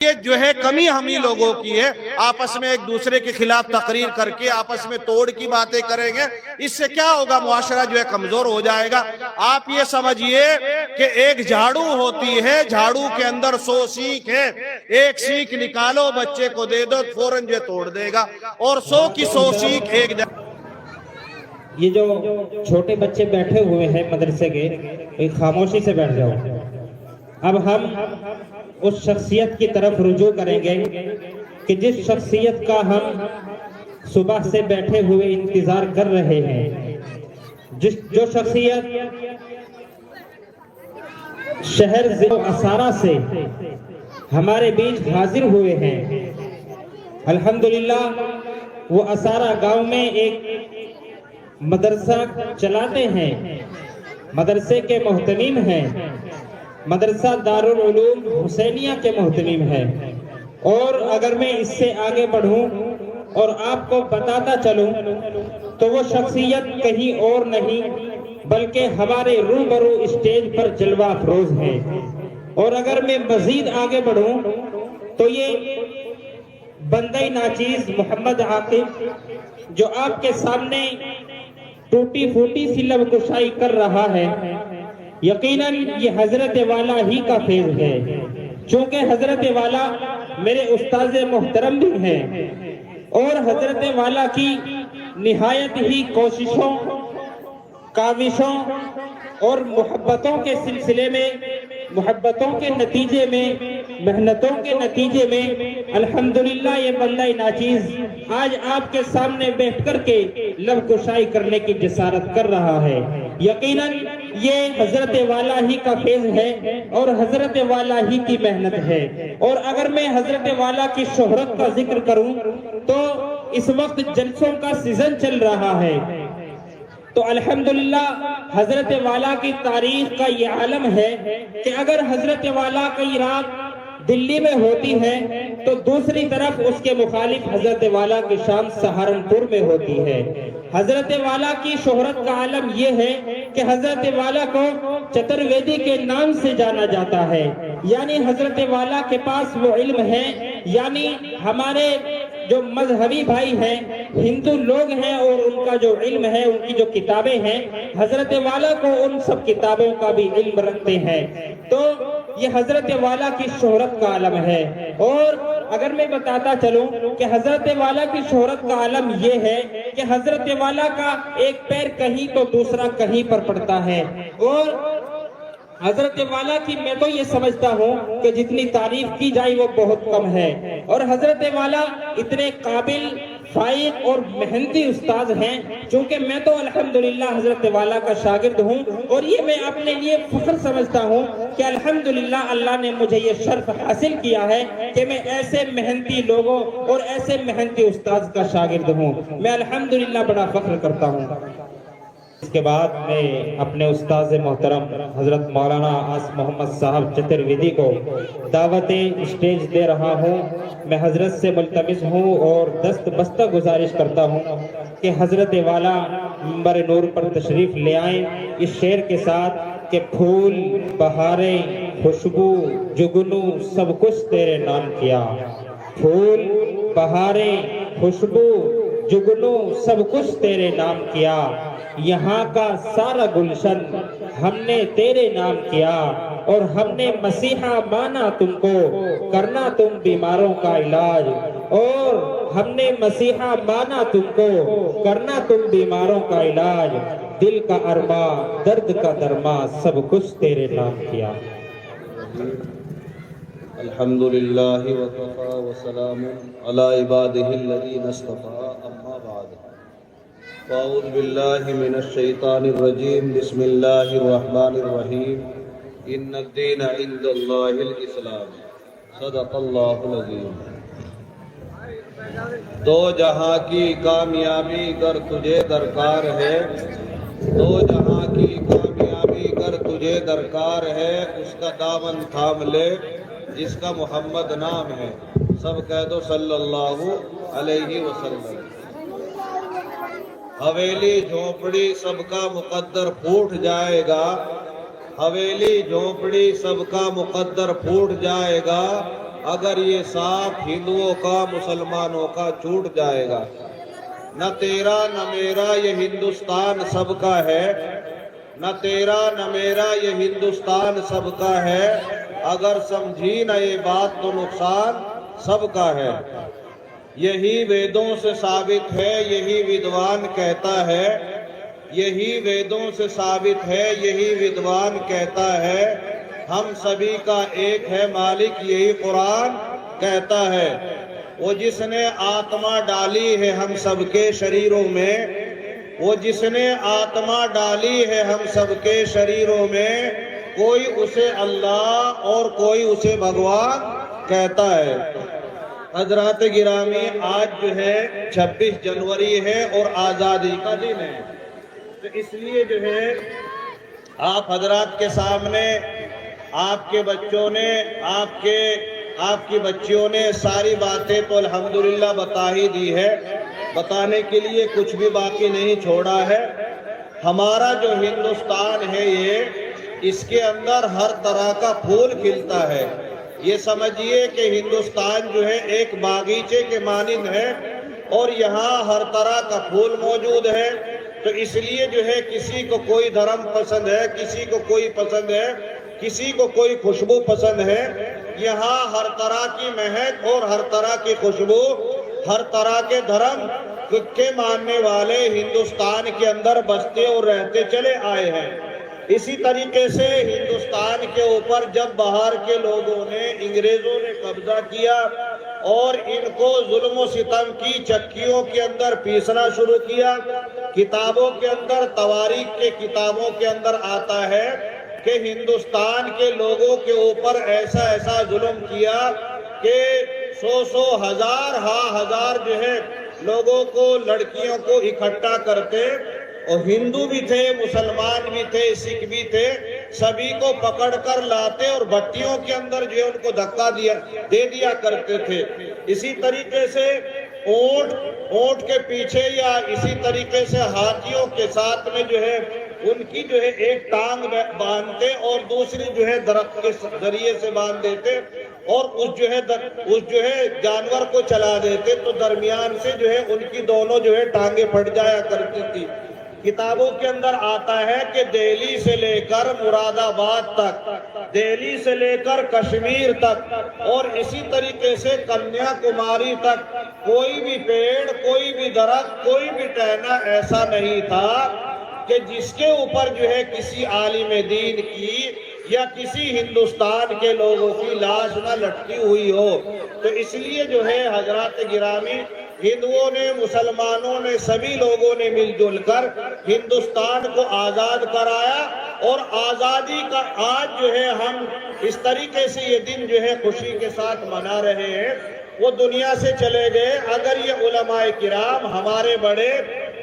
یہ جو ہے کمی ہم ہی لوگوں کی ہے، آپس میں ایک دوسرے کے خلاف تقریر کر کے آپس میں توڑ کی باتیں کریں گے، اس سے کیا ہوگا؟ معاشرہ جو ہے کمزور ہو جائے گا۔ آپ یہ سمجھیے کہ ایک جھاڑو ہوتی ہے، جھاڑو کے اندر 100 سینک ہے، ایک سینک نکالو بچے کو دے دو فوراً جو توڑ دے گا، اور 100 کی 100 سینک ایک جگہ۔ یہ جو چھوٹے بچے بیٹھے ہوئے ہیں مدرسے کے، خاموشی سے بیٹھ جاؤ۔ اب ہم اس شخصیت کی طرف رجوع کریں گے کہ جس شخصیت کا ہم صبح سے بیٹھے ہوئے انتظار کر رہے ہیں، جو شخصیت شہر اسارہ سے ہمارے بیچ حاضر ہوئے ہیں۔ الحمدللہ وہ اسارہ گاؤں میں ایک مدرسہ چلاتے ہیں، مدرسے کے محتمم ہیں، مدرسہ دارالعلوم حسینیہ کے محتمم ہیں۔ اور اگر میں اس سے آگے بڑھوں اور آپ کو بتاتا چلوں تو وہ شخصیت کہیں اور نہیں بلکہ ہمارے روبرو اسٹیج پر جلوہ افروز ہے۔ اور اگر میں مزید آگے بڑھوں تو یہ بندہ ناچیز محمد عاقب جو آپ کے سامنے ٹوٹی پھوٹی سی لب کشائی کر رہا ہے، یقیناً یہ حضرت والا ہی کا فیض ہے، چونکہ حضرت والا میرے استاذ محترم بھی ہیں، اور حضرت والا کی نہایت ہی کوششوں، کاوشوں اور محبتوں کے سلسلے میں، محبتوں کے نتیجے میں، محنتوں کے نتیجے میں الحمدللہ یہ بندہ ناچیز آج آپ کے سامنے بیٹھ کر کے لب کشائی کرنے کی جسارت کر رہا ہے۔ یقیناً یہ حضرت والا ہی کا فیض ہے اور حضرت والا ہی کی محنت ہے۔ اور اگر میں حضرت والا کی شہرت کا ذکر کروں تو اس وقت جلسوں کا سیزن چل رہا ہے، تو الحمدللہ حضرت والا کی تاریخ کا یہ عالم ہے کہ اگر حضرت والا کی رات دلی میں ہوتی ہے تو دوسری طرف اس کے مخالف حضرت والا کی شام سہارنپور میں ہوتی ہے۔ حضرت والا کی شہرت کا عالم یہ ہے کہ حضرت والا کو چترویدی کے نام سے جانا جاتا ہے، یعنی حضرت والا کے پاس وہ علم ہے، یعنی ہمارے جو مذہبی بھائی ہیں، ہندو لوگ ہیں، اور ان کا جو علم ہے، ان کی جو کتابیں ہیں، حضرت والا کو ان سب کتابوں کا بھی علم رکھتے ہیں۔ تو یہ حضرت والا کی شہرت کا عالم ہے۔ اور اگر میں بتاتا چلوں کہ حضرت والا کی شہرت کا عالم یہ ہے کہ حضرت والا کا ایک پیر کہیں تو دوسرا کہیں پر پڑتا ہے، اور حضرت والا کی میں تو یہ سمجھتا ہوں کہ جتنی تعریف کی جائے وہ بہت کم ہے۔ اور حضرت والا اتنے قابل، فائق اور محنتی استاذ ہیں، چونکہ میں تو الحمدللہ حضرت والا کا شاگرد ہوں، اور یہ میں اپنے لیے فخر سمجھتا ہوں کہ الحمدللہ اللہ نے مجھے یہ شرف حاصل کیا ہے کہ میں ایسے محنتی لوگوں اور ایسے محنتی استاذ کا شاگرد ہوں۔ میں الحمدللہ بڑا فخر کرتا ہوں۔ اس کے بعد میں اپنے استاذ محترم حضرت مولانا آس محمد صاحب چترویدی کو دعوت اسٹیج دے رہا ہوں۔ میں حضرت سے ملتمس ہوں اور دست بستہ گزارش کرتا ہوں کہ حضرت والا منبر نور پر تشریف لے آئیں اس شعر کے ساتھ کہ پھول، بہاریں، خوشبو، جگنو سب کچھ تیرے نام کیا۔ پھول، بہاریں، خوشبو، جگنو سب کچھ تیرے نام کیا، یہاں کا سارا گلشن ہم نے تیرے نام کیا، اور ہم نے مسیحا مانا تم کو، کرنا تم بیماروں کا علاج، اور ہم نے مسیحا مانا تم کو، کرنا تم بیماروں کا علاج، دل کا ارما، درد کا درما سب کچھ تیرے نام کیا۔ الحمدللہ وکفا وسلام علی عبادہ الذین اصطفی، اما بعد فاعوذ باللہ من الشیطان الرجیم، بسم اللہ الرحمن الرحیم، ان الدین عند اللہ الاسلام، صدق اللہ العظیم۔ دو جہاں کی کامیابی گر تجھے درکار ہے، دو جہاں کی کامیابی گر تجھے درکار ہے، اس کا دامن تھام لے جس کا محمد نام ہے، سب کہہ دو صلی اللہ علیہ وسلم۔ حویلی جھونپڑی سب کا مقدر پھوٹ جائے گا، حویلی جھونپڑی سب کا مقدر پھوٹ جائے گا، اگر یہ ساتھ ہندوؤں کا مسلمانوں کا چھوٹ جائے گا۔ نہ تیرا نہ میرا یہ ہندوستان سب کا ہے، نہ تیرا نہ میرا یہ ہندوستان سب کا ہے، اگر سمجھی نہ یہ بات تو نقصان سب کا ہے۔ یہی ویدوں سے ثابت ہے، یہی ودوان کہتا ہے، یہی ویدوں سے ثابت ہے، یہی ودوان کہتا ہے، ہم سبھی کا ایک ہے مالک، یہی قرآن کہتا ہے۔ وہ جس نے آتما ڈالی ہے ہم سب کے شریروں میں، وہ جس نے آتما ڈالی ہے ہم سب کے شریروں میں، کوئی اسے اللہ اور کوئی اسے بھگوان کہتا ہے۔ حضرات گرامی، آج جو ہے 26 جنوری ہے اور آزادی کا دن ہے، تو اس لیے جو ہے آپ حضرات کے سامنے آپ کے بچوں نے آپ کی بچیوں نے ساری باتیں تو الحمدللہ بتا ہی دی ہے، بتانے کے لیے کچھ بھی باقی نہیں چھوڑا ہے۔ ہمارا جو ہندوستان ہے اس کے اندر ہر طرح کا پھول کھلتا ہے۔ یہ سمجھیے کہ ہندوستان جو ہے ایک باغیچے کے مانند ہے اور یہاں ہر طرح کا پھول موجود ہے، تو اس لیے جو ہے کسی کو کوئی دھرم پسند ہے، کسی کو کوئی پسند ہے، کسی کو کوئی خوشبو پسند ہے۔ یہاں ہر طرح کی مہک اور ہر طرح کی خوشبو، ہر طرح کے دھرم کے ماننے والے ہندوستان کے اندر بستے اور رہتے چلے آئے ہیں۔ اسی طریقے سے ہندوستان کے اوپر جب باہر کے لوگوں نے، انگریزوں نے قبضہ کیا اور ان کو ظلم و ستم کی چکیوں کے اندر پیسنا شروع کیا، کتابوں کے اندر، تواریخ کے کتابوں کے اندر آتا ہے کہ ہندوستان کے لوگوں کے اوپر ایسا ظلم کیا کہ 100 ہزار جو ہے لوگوں کو، لڑکیوں کو اکٹھا کرتے، اور ہندو بھی تھے، مسلمان بھی تھے، سکھ بھی تھے، سبھی کو پکڑ کر لاتے اور بھٹیوں کے اندر جو ہے ان کو دھکا دے دیا کرتے تھے۔ اسی طریقے سے اونٹ کے پیچھے یا اسی طریقے سے ہاتھیوں کے ساتھ میں جو ہے ان کی جو ہے ایک ٹانگ باندھتے اور دوسری جو ہے درخت کے ذریعے سے باندھ دیتے اور اس جو ہے جانور کو چلا دیتے، تو درمیان سے جو ہے ان کی دونوں جو ہے ٹانگیں پھٹ جایا کرتی تھی۔ کتابوں کے اندر آتا ہے کہ دہلی سے لے کر مراد آباد تک، دہلی سے لے کر کشمیر تک اور اسی طریقے سے کنیا کماری تک کوئی بھی پیڑ، کوئی بھی درخت، کوئی بھی ٹہنا ایسا نہیں تھا کہ جس کے اوپر جو ہے کسی عالم دین کی یا کسی ہندوستان کے لوگوں کی لاش نہ لٹکی ہوئی ہو۔ تو اس لیے جو ہے حضرات گرامی، ہندوؤں نے، مسلمانوں نے، سبھی لوگوں نے مل جل کر ہندوستان کو آزاد کرایا، اور آزادی کا آج جو ہے ہم اس طریقے سے یہ دن جو ہے خوشی کے ساتھ منا رہے ہیں۔ وہ دنیا سے چلے گئے، اگر یہ علماء کرام، ہمارے بڑے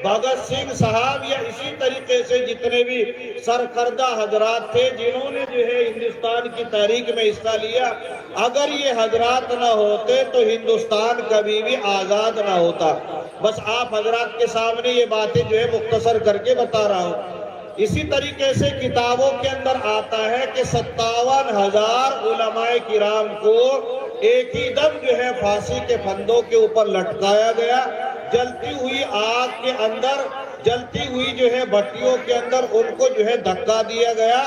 بھگت سنگھ صاحب یا اسی طریقے سے جتنے بھی سرکردہ حضرات تھے جنہوں نے جو ہے ہندوستان کی تحریک میں حصہ لیا، اگر یہ حضرات نہ ہوتے تو ہندوستان کبھی بھی آزاد نہ ہوتا۔ بس آپ حضرات کے سامنے یہ باتیں جو ہے مختصر کر کے بتا رہا ہوں۔ اسی طریقے سے کتابوں کے اندر آتا ہے کہ 57,000 علماء کرام کو ایک ہی دم جو ہے پھانسی کے پھندوں کے اوپر لٹکایا گیا، جلتی ہوئی آگ کے اندر، جلتی ہوئی جو ہے بھٹیوں کے اندر ان کو جو ہے دھکا دیا گیا۔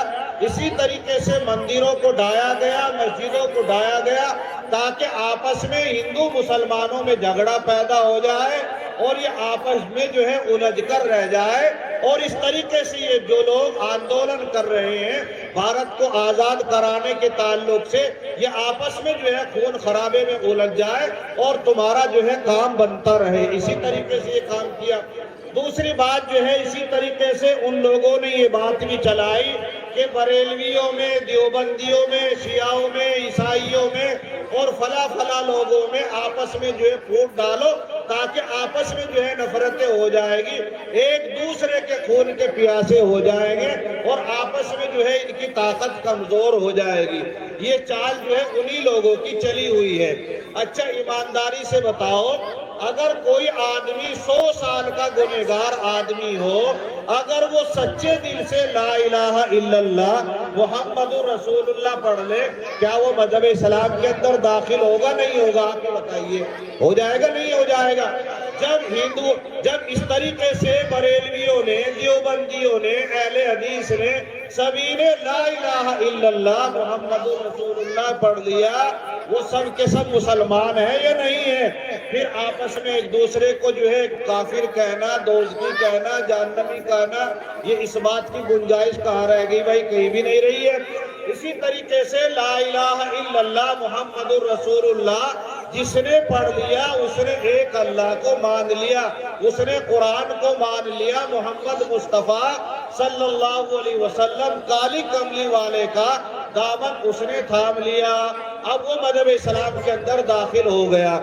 اسی طریقے سے مندروں کو ڈھایا گیا، مسجدوں کو ڈھایا گیا، تاکہ آپس میں ہندو مسلمانوں میں جھگڑا پیدا ہو جائے اور یہ آپس میں جو ہے الجھ کر رہ جائے، اور اس طریقے سے یہ جو لوگ آندولن کر رہے ہیں بھارت کو آزاد کرانے کے تعلق سے، یہ آپس میں جو ہے خون خرابے میں الجھ جائے اور تمہارا جو ہے کام بنتا رہے۔ اسی طریقے سے یہ کام کیا۔ دوسری بات جو ہے اسی طریقے سے ان لوگوں نے یہ بات بھی چلائی کہ بریلویوں میں، دیوبندیوں میں، شیعوں میں، عیسائیوں میں اور فلاں لوگوں میں آپس میں جو ہے پھوٹ ڈالو، تاکہ آپس میں جو ہے نفرتیں ہو جائے گی، ایک دوسرے کے خون کے پیاسے ہو جائیں گے اور آپس میں جو ہے ان کی طاقت کمزور ہو جائے گی۔ یہ چال جو ہے انہی لوگوں کی چلی ہوئی ہے۔ اچھا ایمانداری سے بتاؤ، اگر کوئی آدمی 100 سال کا گنہگار آدمی ہو، اگر وہ سچے دل سے لا الہ الا اللہ محمد رسول اللہ پڑھ لے، کیا وہ مذہب اسلام کے اندر داخل ہوگا نہیں ہوگا؟ آپ کو بتائیے، ہو جائے گا نہیں ہو جائے گا؟ جب اس طریقے سے بریلویوں نے، دیوبندیوں نے، اہل حدیث نے، سبھی نے لا الہ الا اللہ محمد رسول اللہ پڑھ لیا، وہ سب کے سب مسلمان ہیں یا نہیں ہیں؟ پھر آپس میں ایک دوسرے کو جو ہے کافر کہنا، دوزخی کہنا، جہنمی کہنا، یہ اس بات کی گنجائش کہاں رہ گئی بھائی؟ کہیں بھی نہیں رہی ہے۔ اسی طریقے سے لا الہ الا اللہ محمد رسول اللہ جس نے پڑھ لیا، اس نے ایک اللہ کو مان لیا، اس نے قرآن کو مان لیا، محمد مصطفیٰ صلی اللہ علیہ وسلم کالی کملی والے کا دامن اس نے تھام لیا، اب وہ مذہب اسلام کے اندر داخل ہو گیا۔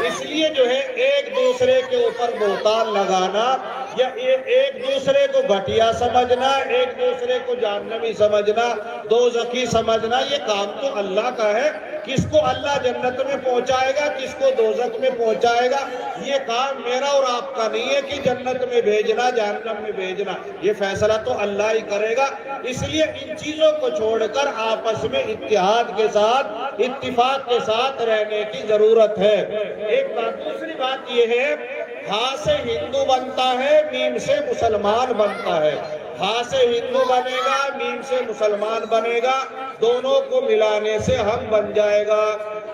اس لیے جو ہے ایک دوسرے کے اوپر بہتان لگانا یا ایک دوسرے کو گھٹیا سمجھنا، ایک دوسرے کو جہنمی سمجھنا، دوزخی سمجھنا، یہ کام تو اللہ کا ہے۔ کس کو اللہ جنت میں پہنچائے گا، کس کو دوزخ میں پہنچائے گا، یہ کام میرا اور آپ کا نہیں ہے کہ جنت میں بھیجنا، جہنم میں بھیجنا، یہ فیصلہ تو اللہ ہی کرے گا۔ اس لیے ان چیزوں کو چھوڑ کر آپس میں اتحاد کے ساتھ، اتفاق کے ساتھ رہنے کی ضرورت ہے۔ ایک بات، دوسری بات یہ ہے، ہاں سے ہندو بنتا ہے، میم سے مسلمان بنتا ہے۔ ہاں سے ہندو بنے گا، میم سے مسلمان بنے گا، دونوں کو ملانے سے ہم بن جائے گا۔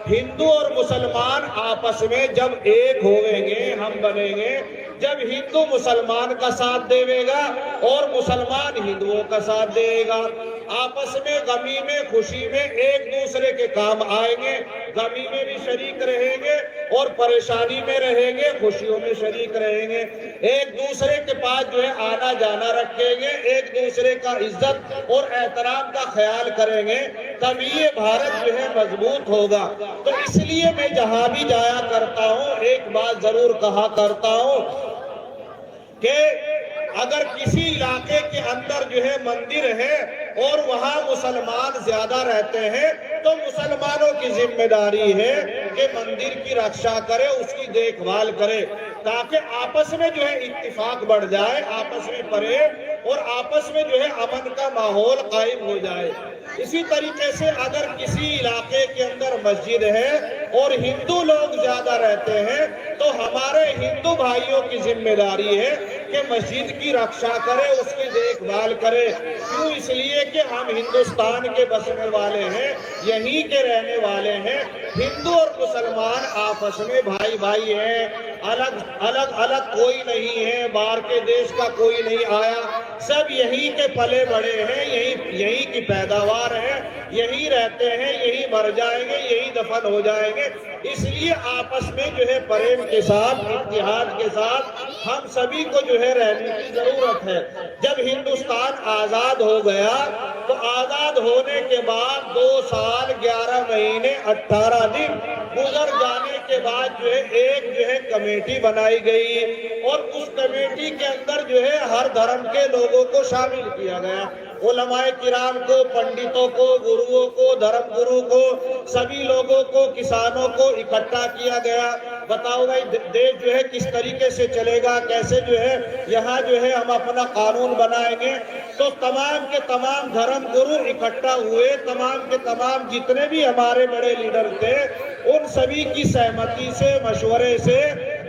ہندو اور مسلمان آپس میں جب ایک ہوئیں گے، ہم بنیں گے، جب ہندو مسلمان کا ساتھ دے گا اور مسلمان ہندوؤں کا ساتھ دے گا، آپس میں غمی میں خوشی میں ایک دوسرے کے کام آئیں گے، غمی میں بھی شریک رہیں گے اور پریشانی میں رہیں گے، خوشیوں میں شریک رہیں گے، ایک دوسرے کے پاس جو ہے آنا جانا رکھیں گے، ایک دوسرے کا عزت اور احترام کا خیال کریں گے، تب یہ بھارت جو ہے مضبوط ہوگا۔ تو اس لیے میں جہاں بھی جایا کرتا ہوں ایک بات ضرور کہا کرتا ہوں کہ اگر کسی علاقے کے اندر جو ہے مندر ہے اور وہاں مسلمان زیادہ رہتے ہیں تو مسلمانوں کی ذمہ داری ہے کہ مندر کی رکشا کرے، اس کی دیکھ بھال کرے، تاکہ آپس میں جو ہے اتفاق بڑھ جائے، آپس میں فریب اور آپس میں جو ہے امن کا ماحول قائم ہو جائے۔ اسی طریقے سے اگر کسی علاقے کے اندر مسجد ہے اور ہندو لوگ زیادہ رہتے ہیں تو ہمارے ہندو بھائیوں کی ذمہ داری ہے کہ مسجد کی رکشا کرے، اس کی دیکھ بھال کرے۔ کیوں؟ اس لیے کہ ہم ہندوستان کے بسنے والے ہیں، یہیں کے رہنے والے ہیں۔ ہندو اور مسلمان آپس میں بھائی بھائی ہیں، الگ کوئی نہیں ہے، باہر کے دیش کا کوئی نہیں آیا، سب یہیں کے پلے بڑے ہیں، یہیں کی پیداوار ہے، یہیں رہتے ہیں، یہیں مر جائیں گے، یہیں دفن ہو جائیں گے۔ اس لیے آپس میں جو ہے پریم کے ساتھ، اتحاد کے ساتھ ہم سبھی کو جو ہے رہنے کی ضرورت ہے۔ جب ہندوستان آزاد ہو گیا تو آزاد ہونے کے بعد 2 سال 11 مہینے 18 دن گزر جانے کے بعد جو ہے ایک جو ہے کمیٹی بنائی گئی اور اس کمیٹی کے اندر جو ہے ہر دھرم کے لوگوں کو شامل کیا گیا، علماء کرام کو، پنڈتوں کو، گروؤں کو، دھرم گرو کو، سبھی لوگوں کو، کسانوں کو اکٹھا کیا گیا۔ بتاؤ بھائی دیش جو ہے کس طریقے سے چلے گا، کیسے جو ہے یہاں جو ہے ہم اپنا قانون بنائیں گے؟ تو تمام کے تمام دھرم گرو اکٹھا ہوئے، تمام کے تمام جتنے بھی ہمارے بڑے لیڈر تھے ان سبھی کی سہمتی سے، مشورے سے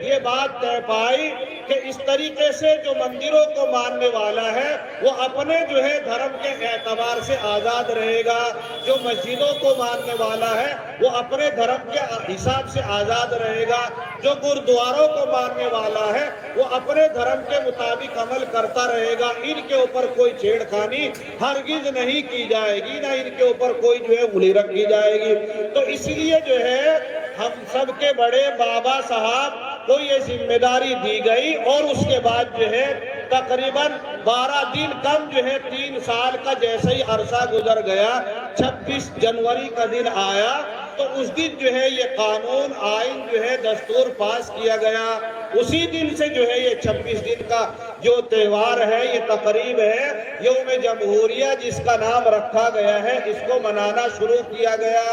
یہ بات طے پائی کہ اس طریقے سے جو مندروں کو ماننے والا ہے وہ اپنے جو ہے دھرم کے اعتبار سے آزاد رہے گا، جو مسجدوں کو ماننے والا ہے وہ اپنے دھرم کے حساب سے آزاد رہے گا، جو گردواروں کو ماننے والا ہے وہ اپنے دھرم کے مطابق عمل کرتا رہے گا۔ ان کے اوپر کوئی چھیڑ خانی ہرگز نہیں کی جائے گی، نہ ان کے اوپر کوئی جو ہے انگلی رکھی جائے گی۔ تو اس لیے جو ہے ہم سب کے بڑے بابا صاحب کو یہ ذمہ داری دی گئی اور اس کے بعد جو ہے تقریباً 12 دن کم جو ہے 3 سال کا جیسے ہی عرصہ گزر گیا، 26 جنوری کا دن آیا تو اس دن جو ہے یہ قانون، آئین جو ہے دستور پاس کیا گیا۔ اسی دن سے جو ہے یہ 26 دن کا جو تہوار ہے، یہ تقریب ہے یوم جمہوریہ جس کا نام رکھا گیا ہے، اس کو منانا شروع کیا گیا۔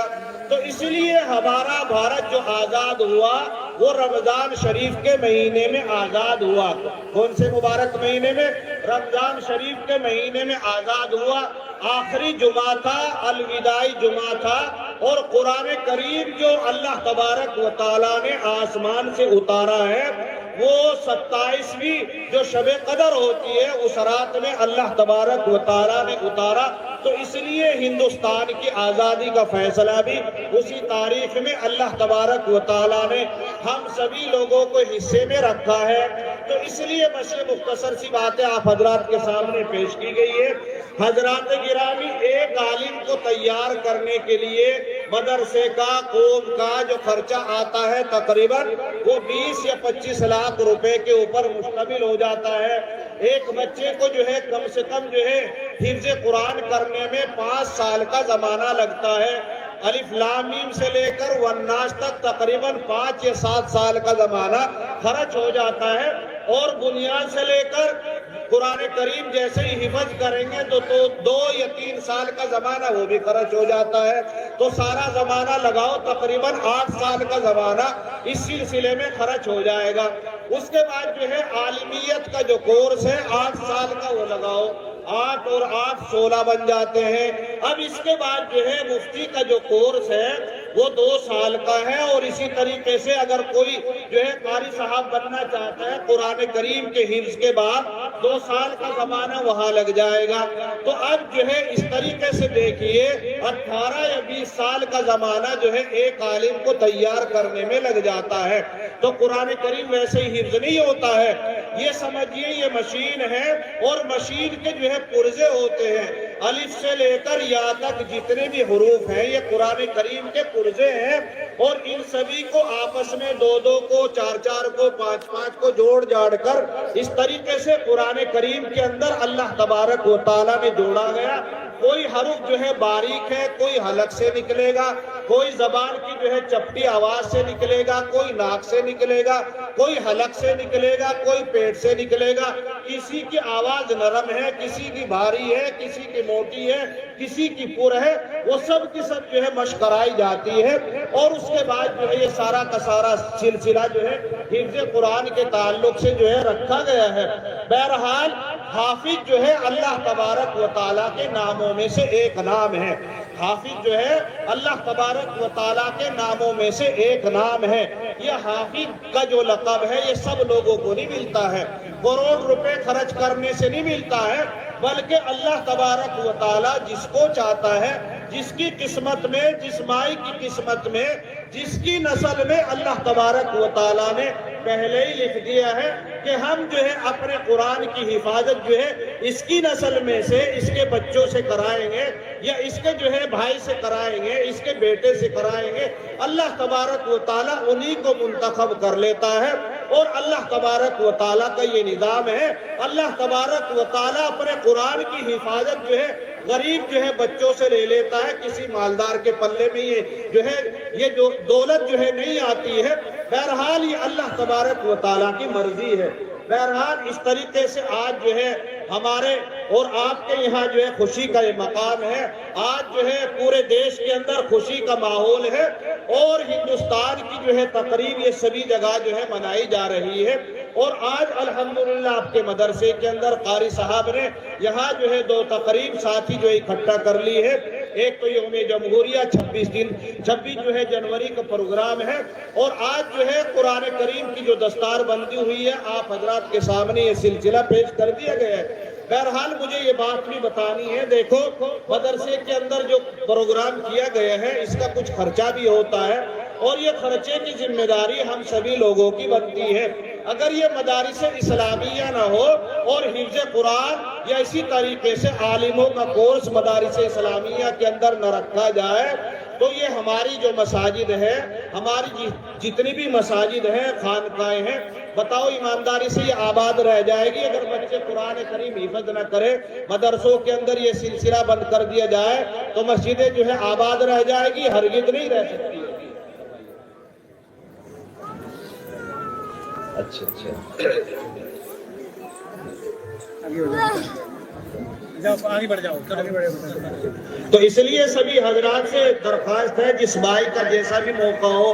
تو اس لیے ہمارا بھارت جو آزاد ہوا وہ رمضان شریف کے مہینے میں آزاد ہوا. کون سے مبارک مہینے میں؟ رمضان شریف کے مہینے میں آزاد ہوا. آخری جمعہ تھا، الوداعی جمعہ تھا، اور قرآن کریم جو اللہ تبارک و تعالیٰ نے آسمان سے اتارا ہے وہ 27ویں جو شب قدر ہوتی ہے اس رات میں اللہ تبارک و تعالیٰ نے اتارا. تو اس لیے ہندوستان کی آزادی کا فیصلہ بھی اسی تاریخ میں اللہ تبارک و تعالیٰ نے ہم سبھی لوگوں کو حصے میں رکھا ہے. تو اس لیے بس یہ مختصر سی باتیں آپ حضرات کے سامنے پیش کی گئی ہے. حضرات گرامی، ایک عالم کو تیار کرنے کے لیے مدرسے کا، قوم کا جو خرچہ آتا ہے تقریباً وہ 20 یا 25 لاکھ روپے کے اوپر مشتمل ہو جاتا ہے. ایک بچے کو جو ہے کم سے کم جو ہے حفظ قرآن کرنے میں 5 سال کا زمانہ لگتا ہے. الف لام میم سے لے کر والناس تک تقریباً 5 یا 7 سال کا زمانہ خرچ ہو جاتا ہے. اور بنیاد سے لے کر قرآن کریم جیسے ہی حفظ کریں گے تو 2 یا 3 سال کا زمانہ وہ بھی خرچ ہو جاتا ہے. تو سارا زمانہ لگاؤ تقریباً 8 سال کا زمانہ اس سلسلے میں خرچ ہو جائے گا. اس کے بعد جو ہے عالمیت کا جو کورس ہے 8 سال کا وہ لگاؤ، 8 اور 8 16 بن جاتے ہیں. اب اس کے بعد جو ہے مفتی کا جو کورس ہے وہ 2 سال کا ہے. اور اسی طریقے سے اگر کوئی جو ہے قاری صاحب بننا چاہتا ہے قرآن کریم کے حفظ کے بعد 2 سال کا زمانہ وہاں لگ جائے گا. تو اب جو ہے اس طریقے سے دیکھیے 18 یا 20 سال کا زمانہ جو ہے ایک عالم کو تیار کرنے میں لگ جاتا ہے. تو قرآن کریم ویسے ہی حفظ نہیں ہوتا ہے. یہ سمجھیے یہ مشین ہے، اور مشین کے جو ہے پرزے ہوتے ہیں. الف سے لے کر یا تک جتنے بھی حروف ہیں یہ قرآن کریم کے پرزے ہیں، اور ان سبھی کو آپس میں 2 کو 4 کو 5 کو جوڑ جاڑ کر اس طریقے سے قرآن کریم کے اندر اللہ تبارک و تعالیٰ نے جوڑا گیا. کوئی حرف جو ہے باریک ہے، کوئی حلق سے نکلے گا، کوئی زبان کی جو ہے چپٹی آواز سے نکلے گا، کوئی ناک سے نکلے گا، کوئی حلق سے نکلے گا، کوئی پیٹ سے نکلے گا. کسی کی آواز نرم ہے، کسی کی بھاری ہے، کسی کی موٹی ہے، کسی کی پر ہے. وہ سب کی سب جو ہے مشق کرائی جاتی ہے. اور اس کے بعد جو ہے یہ سارا کا سارا سلسلہ جو ہے حفظ قرآن کے تعلق سے جو ہے رکھا گیا ہے. بہرحال حافظ جو ہے اللہ تبارک و تعالیٰ کے ناموں میں سے ایک نام ہے. حافظ جو ہے اللہ تبارک و تعالیٰ کے ناموں میں سے ایک نام ہے. یہ حافظ کا جو لقب ہے یہ سب لوگوں کو نہیں ملتا ہے، کروڑ روپے خرچ کرنے سے نہیں ملتا ہے، بلکہ اللہ تبارک و تعالیٰ جس کو چاہتا ہے، جس کی قسمت میں، جس مائی کی قسمت میں، جس کی نسل میں اللہ تبارک و تعالیٰ نے پہلے ہی لکھ دیا ہے کہ ہم جو ہے اپنے قرآن کی حفاظت جو ہے اس کی نسل میں سے، اس کے بچوں سے کرائیں گے، یا اس کے جو ہے بھائی سے کرائیں گے، اس کے بیٹے سے کرائیں گے. اللہ تبارک و تعالیٰ انہی کو منتخب کر لیتا ہے. اور اللہ تبارک و تعالیٰ کا یہ نظام ہے. اللہ تبارک و تعالیٰ اپنے قرآن کی حفاظت جو ہے غریب جو ہے بچوں سے لے لیتا ہے. کسی مالدار کے پلے میں یہ جو دولت جو ہے نہیں آتی ہے. بہرحال یہ اللہ تبارک و تعالیٰ کی مرضی ہے. بہرحال اس طریقے سے آج جو ہے ہمارے اور آپ کے یہاں جو ہے خوشی کا یہ مقام ہے. آج جو ہے پورے دیش کے اندر خوشی کا ماحول ہے، اور ہندوستان کی جو ہے تقریب یہ سبھی جگہ جو ہے منائی جا رہی ہے. اور آج الحمدللہ آپ کے مدرسے کے اندر قاری صاحب نے یہاں جو ہے 2 تقریب ساتھی جو اکٹھا کر لی ہے. ایک تو یوم جمہوریہ 26 جو ہے جنوری کا پروگرام ہے، اور آج جو ہے قرآن کریم کی جو دستار بندی ہوئی ہے آپ حضرات کے سامنے یہ سلسلہ پیش کر دیا گیا ہے. بہرحال مجھے یہ بات بھی بتانی ہے، دیکھو مدرسے کے اندر جو پروگرام کیا گیا ہے اس کا کچھ خرچہ بھی ہوتا ہے، اور یہ خرچے کی ذمہ داری ہم سبھی لوگوں کی بنتی ہے. اگر یہ مدارس اسلامیہ نہ ہو اور حفظ قرآن یا اسی طریقے سے عالموں کا کورس مدارس اسلامیہ کے اندر نہ رکھا جائے تو یہ ہماری جو مساجد ہے، ہماری جتنی بھی مساجد ہیں، خانقاہیں ہیں، بتاؤ ایمانداری سے یہ آباد رہ جائے گی اگر بچے قرآن کریم حفظ نہ کرے. مدرسوں کے اندر یہ سلسلہ بند کر دیا جائے تو مسجدیں جو ہے آباد رہ جائے گی، ہرگز نہیں رہ سکتی. اچھا آگے بڑھ جاؤ. تو اس لیے سبھی حضرات سے درخواست ہے جس بھائی کا جیسا بھی موقع ہو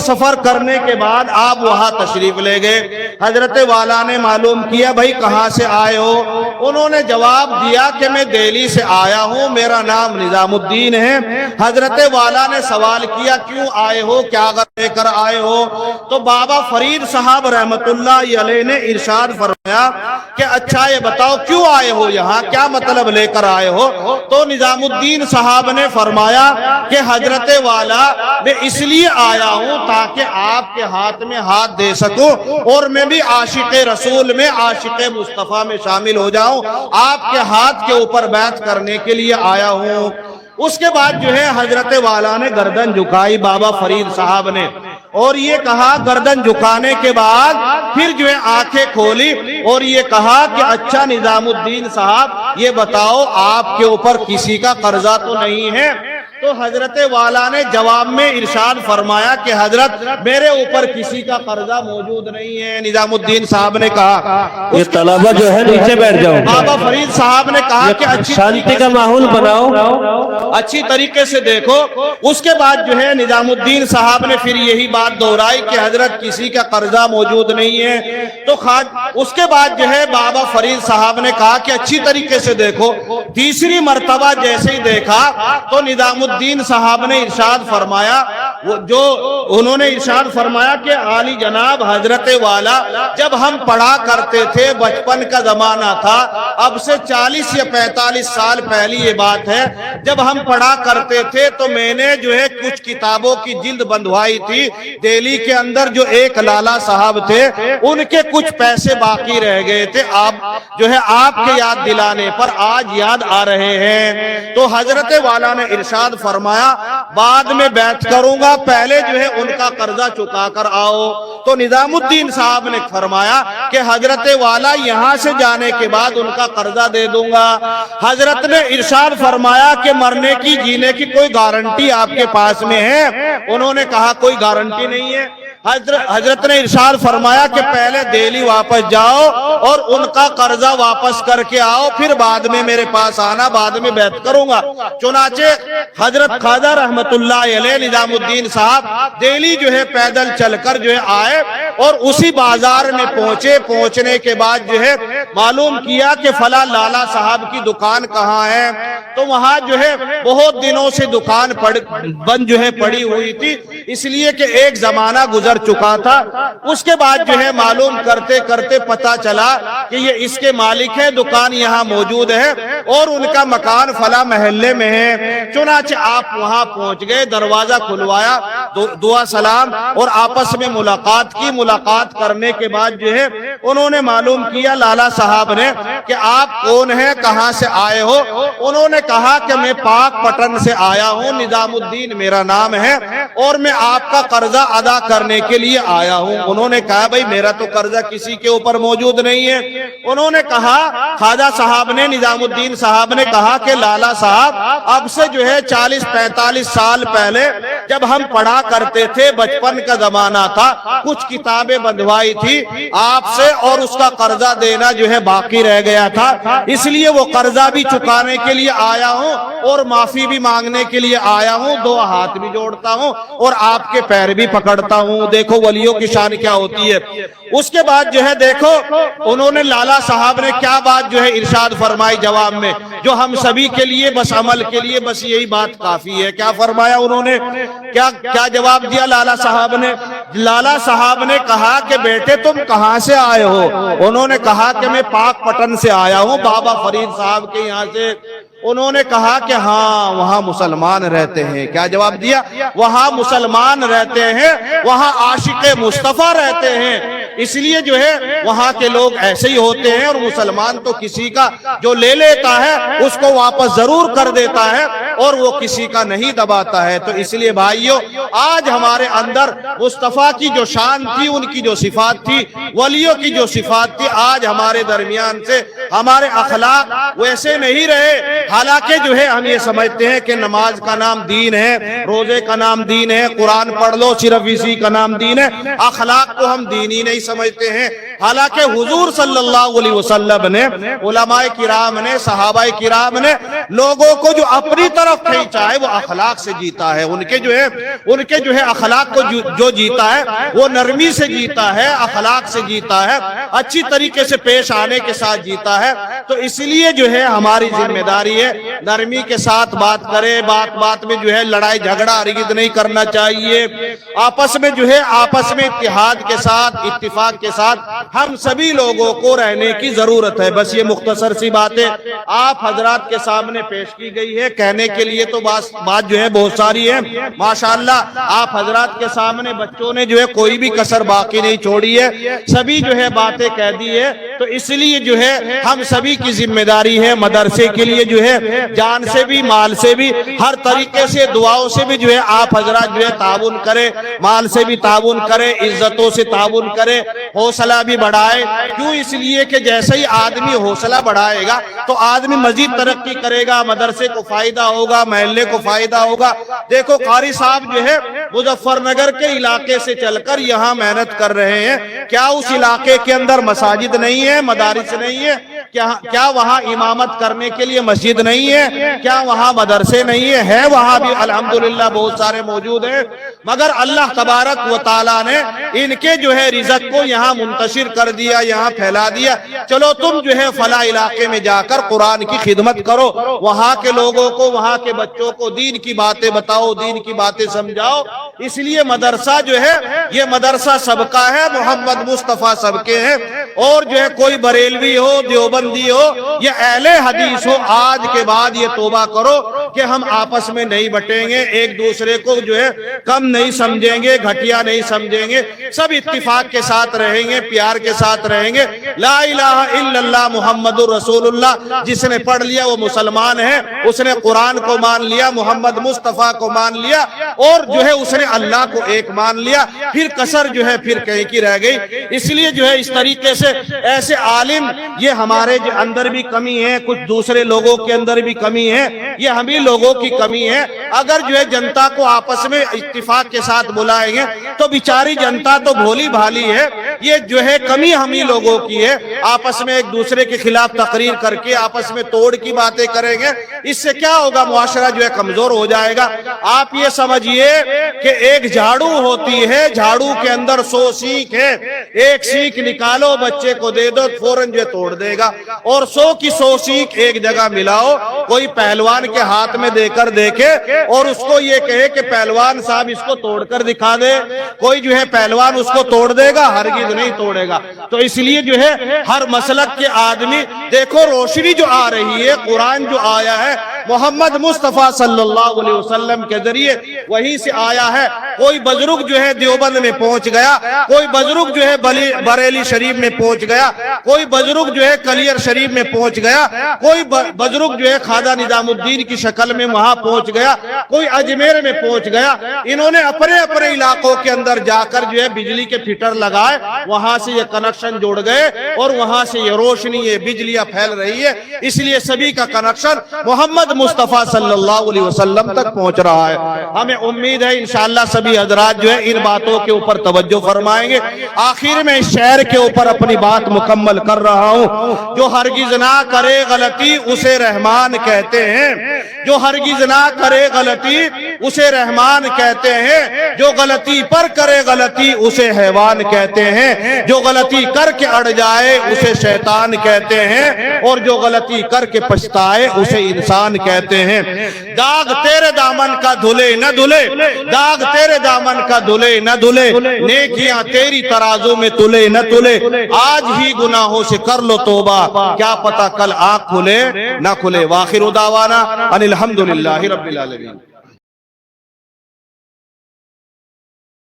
سفر کرنے کے بعد آپ وہاں تشریف لے گئے۔ حضرت والا نے معلوم کیا بھائی کہاں سے آئے ہو؟ انہوں نے جواب دیا کہ میں دہلی سے آیا ہوں، میرا نام نظام الدین ہے۔ حضرت والا نے سوال کیا کیوں آئے ہو، کیا لے کر آئے ہو؟ تو بابا فرید صاحب رحمت اللہ علیہ نے ارشاد فرمایا کہ اچھا یہ بتاؤ کیوں آئے ہو یہاں، کیا مطلب لے کر آئے ہو؟ تو نظام الدین صاحب نے فرمایا کہ حضرت والا میں اس لیے آیا ہوں تاکہ آپ کے ہاتھ میں ہاتھ دے سکوں اور میں بھی عاشق رسول میں، عاشق مصطفیٰ میں شامل ہو جاؤں، آپ کے ہاتھ کے اوپر بیعت کرنے کے لیے آیا ہوں۔ اس کے بعد جو ہے حضرت والا نے گردن جھکائی بابا فرید صاحب نے، اور یہ کہا گردن جھکانے کے بعد پھر جو ہے آنکھیں کھولی اور یہ کہا کہ اچھا نظام الدین صاحب یہ بتاؤ آپ کے اوپر کسی کا قرضہ تو نہیں ہے؟ تو حضرت والا نے جواب میں ارشاد فرمایا کہ حضرت میرے اوپر کسی کا قرضہ موجود نہیں ہے۔ نظام الدین صاحب نے کہا یہ طلبہ جو ہے نیچے بیٹھ جاؤ، بابا فرید صاحب نے کہا کہ شانتی کا ماحول بناؤ، اچھی طریقے سے دیکھو۔ اس کے بعد جو ہے نظام الدین صاحب نے پھر یہی بات دہرائی کہ حضرت کسی کا قرضہ موجود نہیں ہے۔ تو اس کے بعد جو ہے بابا فرید صاحب نے کہا کہ اچھی طریقے سے دیکھو۔ تیسری مرتبہ جیسے ہی دیکھا تو نظام الدین صاحب نے ارشاد فرمایا، جو انہوں نے ارشاد فرمایا کہ عالی جناب حضرت والا جب ہم پڑھا کرتے تھے، بچپن کا زمانہ تھا، اب سے 40 یا 45 سال پہلی یہ بات ہے، جب ہم پڑھا کرتے تھے تو میں نے جو ہے کچھ کتابوں کی جلد بندھوائی تھی دہلی کے اندر، جو ایک لالا صاحب تھے ان کے کچھ پیسے باقی رہ گئے تھے، آپ جو ہے آپ کے یاد دلانے پر آج یاد آ رہے ہیں۔ تو حضرت والا نے ارشاد فرمایا بعد میں بیعت کروں گا، پہلے جو ہے ان کا قرضہ چکا کر آؤ۔ تو نظام الدین صاحب نے فرمایا کہ حضرت والا یہاں سے جانے کے بعد ان کا قرضہ دے دوں گا۔ حضرت نے ارشاد فرمایا کہ مرنے کی جینے کی کوئی گارنٹی آپ کے پاس میں ہے؟ انہوں نے کہا کوئی گارنٹی نہیں ہے۔ حضرت نے ارشاد فرمایا کہ پہلے دہلی واپس جاؤ اور ان کا قرضہ واپس کر کے آؤ، پھر بعد میں میرے پاس آنا، بعد میں بیعت کروں گا۔ چنانچہ حضرت خواجہ رحمت اللہ علیہ نظام الدین صاحب دہلی جو ہے پیدل چل کر جو ہے آئے اور اسی بازار میں پہنچے۔ پہنچنے کے بعد جو ہے معلوم کیا کہ فلاں لالا صاحب کی دکان کہاں ہے، تو وہاں جو ہے بہت دنوں سے دکان بند جو ہے پڑی ہوئی تھی، اس لیے کہ ایک زمانہ گزر چکا تھا۔ اس کے بعد جو ہے معلوم کرتے کرتے پتا چلا کہ یہ اس کے مالک ہے، دکان یہاں موجود ہے اور ان کا مکان فلاں محلے میں ہے۔ چنانچہ آپ وہاں پہنچ گئے، دروازہ کھلوایا، دعا سلام اور آپس میں ملاقات کی۔ ملاقات کرنے کے بعد جو ہے انہوں نے معلوم کیا لالا صاحب نے کہ آپ کون ہیں، کہاں سے آئے ہو؟ انہوں نے کہا کہ میں پاک پٹن سے آیا ہوں، نظام الدین میرا نام ہے اور میں آپ کا قرضہ ادا کرنے کے لیے آیا ہوں۔ انہوں نے کہا بھائی میرا تو قرضہ کسی کے اوپر موجود نہیں ہے۔ انہوں نے کہا خواجہ صاحب نے، نظام الدین صاحب نے کہا کہ لالا صاحب اب سے جو ہے 40-45 سال پہلے جب ہم پڑھا کرتے تھے، بچپن کا زمانہ تھا، کچھ کتابیں بندھوائی تھی آپ سے اور اس کا قرضہ دینا جو ہے باقی رہ گیا تھا، اس لیے وہ قرضہ بھی چکانے کے لیے آیا ہوں اور معافی بھی مانگنے کے لیے آیا ہوں، دو ہاتھ بھی جوڑتا ہوں اور آپ کے پیر بھی پکڑتا ہوں۔ دیکھو ولیوں کی شان کیا ہوتی ہے۔ اس کے بعد جو ہے دیکھو انہوں نے لالا صاحب نے کیا بات جو ہے ارشاد فرمائی جواب میں، جو ہم سبھی کے لیے بس عمل کے لیے بس یہی بات کافی ہے۔ کیا فرمایا انہوں نے؟ کیا جواب دیا لالا صاحب نے؟ لالا صاحب نے کہا کہ بیٹے تم کہاں سے آئے ہو؟ انہوں نے کہا کہ میں پاک پٹن سے آیا ہوں، بابا فرید صاحب کے یہاں سے۔ انہوں نے کہا کہ ہاں وہاں مسلمان رہتے ہیں۔ کیا جواب دیا؟ وہاں مسلمان رہتے ہیں، وہاں عاشق مصطفیٰ رہتے ہیں، اس لیے جو ہے وہاں کے لوگ ایسے ہی ہوتے ہیں، اور مسلمان تو کسی کا جو لے لیتا ہے اس کو واپس ضرور کر دیتا ہے اور وہ کسی کا نہیں دباتا ہے۔ تو اس لیے بھائیو آج ہمارے اندر مصطفیٰ کی جو شان تھی، ان کی جو صفات تھی، ولیوں کی جو صفات تھی، آج ہمارے درمیان سے ہمارے اخلاق ویسے نہیں رہے۔ حالانکہ جو ہے ہم یہ سمجھتے ہیں کہ نماز کا نام دین ہے، روزے کا نام دین ہے، قرآن پڑھ لو صرف اسی کا نام دین ہے، اخلاق کو ہم دینی نہیں سمجھتے ہیں۔ حالانکہ حضور صلی اللہ علیہ وسلم نے، علماء کرام نے، صحابہ کرام نے لوگوں کو جو اپنی طرف کھینچا ہے وہ اخلاق سے جیتا ہے. ان کے جو ہے اخلاق کو جو جیتا ہے وہ نرمی سے جیتا ہے، اخلاق سے جیتا ہے، اچھی طریقے سے پیش آنے کے ساتھ جیتا ہے. تو اس لیے جو ہے ہماری ذمہ داری ہے نرمی کے ساتھ بات کرے، بات میں جو ہے لڑائی جھگڑا ہرگز نہیں کرنا چاہیے. آپس میں جو ہے اتحاد کے ساتھ، اتفاق کے ساتھ ہم سبھی لوگوں کو رہنے کی ضرورت ہے. بس یہ مختصر سی باتیں آپ حضرات کے سامنے پیش کی گئی ہے. کہنے کے لیے تو بات جو ہے بہت ساری ہے. ماشاءاللہ آپ حضرات کے سامنے بچوں نے جو ہے کوئی بھی کسر باقی نہیں چھوڑی ہے، سبھی جو ہے باتیں کہہ دی ہے. تو اس لیے جو ہے ہم سبھی کی ذمہ داری ہے مدرسے کے لیے جو ہے جان سے بھی، مال سے بھی، ہر طریقے سے، دعاؤں سے بھی جو ہے آپ حضرات جو ہے تعاون کرے، مال سے بھی تعاون کرے، عزتوں سے تعاون کرے، حوصلہ بھی بڑھائے. کیوں؟ اس لیے کہ جیسے ہی آدمی حوصلہ بڑھائے گا تو آدمی مزید ترقی کرے گا، مدرسے کو فائدہ ہوگا، محلے کو فائدہ ہوگا. دیکھو قاری صاحب جو ہے مظفر نگر کے علاقے سے چل کر یہاں محنت کر رہے ہیں. کیا اس علاقے کے اندر مساجد نہیں ہے، مدارس نہیں ہے؟ کیا وہاں امامت کرنے کے لیے مسجد نہیں ہے؟ کیا وہاں مدرسے نہیں ہے وہاں بھی الحمدللہ بہت سارے موجود ہیں. مگر اللہ تبارک و تعالیٰ نے ان کے جو ہے رزق کو یہاں منتشر کر دیا، یہاں پھیلا دیا. چلو تم جو ہے فلاں علاقے میں جا کر قرآن کی خدمت کرو، وہاں کے لوگوں کو، وہاں کے بچوں کو دین کی باتیں بتاؤ، دین کی باتیں سمجھاؤ. اس لیے مدرسہ جو ہے یہ مدرسہ سب کا ہے، محمد مصطفیٰ سب کے ہیں. اور جو ہے کوئی بریلوی ہو، دیوبندی ہو یا اہل حدیث ہو، آج کے بعد یہ توبہ کرو کہ ہم آپس میں نہیں بٹیں گے، ایک دوسرے کو جو ہے کم نہیں سمجھیں گے، گھٹیا نہیں سمجھیں گے، سب اتفاق کے ساتھ رہیں گے، پیار کے ساتھ رہیں گے. لا الہ الا اللہ محمد رسول اللہ جس نے پڑھ لیا وہ مسلمان ہے، اس نے قرآن کو مان لیا، محمد مصطفیٰ کو مان لیا، اور جو ہے اس نے اللہ کو ایک مان لیا. پھر کسر جو ہے پھر کہیں کی رہ گئی. اس لیے جو ہے اس طریقے سے ایسے عالم، یہ ہمارے جو اندر بھی کمی ہے، کچھ دوسرے لوگوں کے اندر بھی کمی ہے، یہ ہمیں لوگوں کی کمی ہے. اگر جو ہے جنتا کو آپس میں اتفاق کے ساتھ بلائیں گے تو بیچاری جنتا تو بھولی بھالی ہے. یہ جو ہے کمی ہمیں لوگوں کی ہے. آپس میں ایک دوسرے کے خلاف تقریر کر کے آپس میں توڑ کی باتیں کریں گے، اس سے کیا ہوگا؟ معاشرہ جو ہے کمزور ہو جائے گا. آپ یہ سمجھیے کہ ایک جھاڑو ہوتی ہے، جھاڑو کے اندر 100 سینک ہے. ایک سینک نکالو بچے کو دے دو، فوراً جو توڑ دے گا. اور 100 کی 100 سینک ایک جگہ ملاؤ، کوئی پہلوان کے ہاتھ میں دے کر دیکھے اور اس کو یہ کہے کہ پہلوان صاحب اس کو توڑ کر دکھا دے، کوئی جو ہے پہلوان اس کو توڑ دے گا؟ ہرگز نہیں توڑے گا. تو اس لیے جو ہے ہر مسلک کے آدمی، دیکھو روشنی جو آ رہی ہے، قرآن جو آیا ہے محمد مصطفیٰ صلی اللہ علیہ وسلم کے ذریعے وہیں سے آیا ہے. کوئی بزرگ جو ہے دیوبند میں پہنچ گیا، کوئی بزرگ جو ہے بریلی شریف میں پہنچ گیا، کوئی بزرگ جو ہے کلیر شریف میں پہنچ گیا، کوئی بزرگ جو ہے خواجہ نظام الدین کی شکل میں وہاں پہنچ گیا، کوئی اجمیر میں پہنچ گیا. انہوں نے اپنے اپنے علاقوں کے اندر جا کر جو ہے بجلی کے فٹر لگائے، وہاں سے یہ کنیکشن جوڑ گئے اور وہاں سے یہ روشنی، یہ بجلیاں پھیل رہی ہے. اس لیے سبھی کا کنیکشن محمد مصطفیٰ صلی اللہ علیہ وسلم تک پہنچ رہا ہے. ہمیں امید ہے انشاءاللہ سبھی حضرات جو ہے ان باتوں کے اوپر توجہ فرمائیں گے. آخر میں اس شعر کے اوپر اپنی بات مکمل کر رہا ہوں. جو ہرگز نہ کرے غلطی اسے رحمان کہتے ہیں، جو ہرگز نہ کرے غلطی اسے رحمان کہتے ہیں، جو غلطی پر کرے غلطی اسے حیوان کہتے ہیں، جو غلطی کر کے اڑ جائے اسے شیطان کہتے ہیں، اور جو غلطی کر کے پچھتائے اسے انسان کہتے ہیں. داغ تیرے دامن کا دھلے نہ دھلے، داغ تیرے دامن کا دھلے نہ دھلے، نیکیاں تیری ترازو میں تلے نہ تلے. آج ہی گناہوں سے کر لو توبہ، کیا پتہ کل آنکھ کھلے نہ کھلے. واخر دعوانا ان الحمدللہ رب العالمین.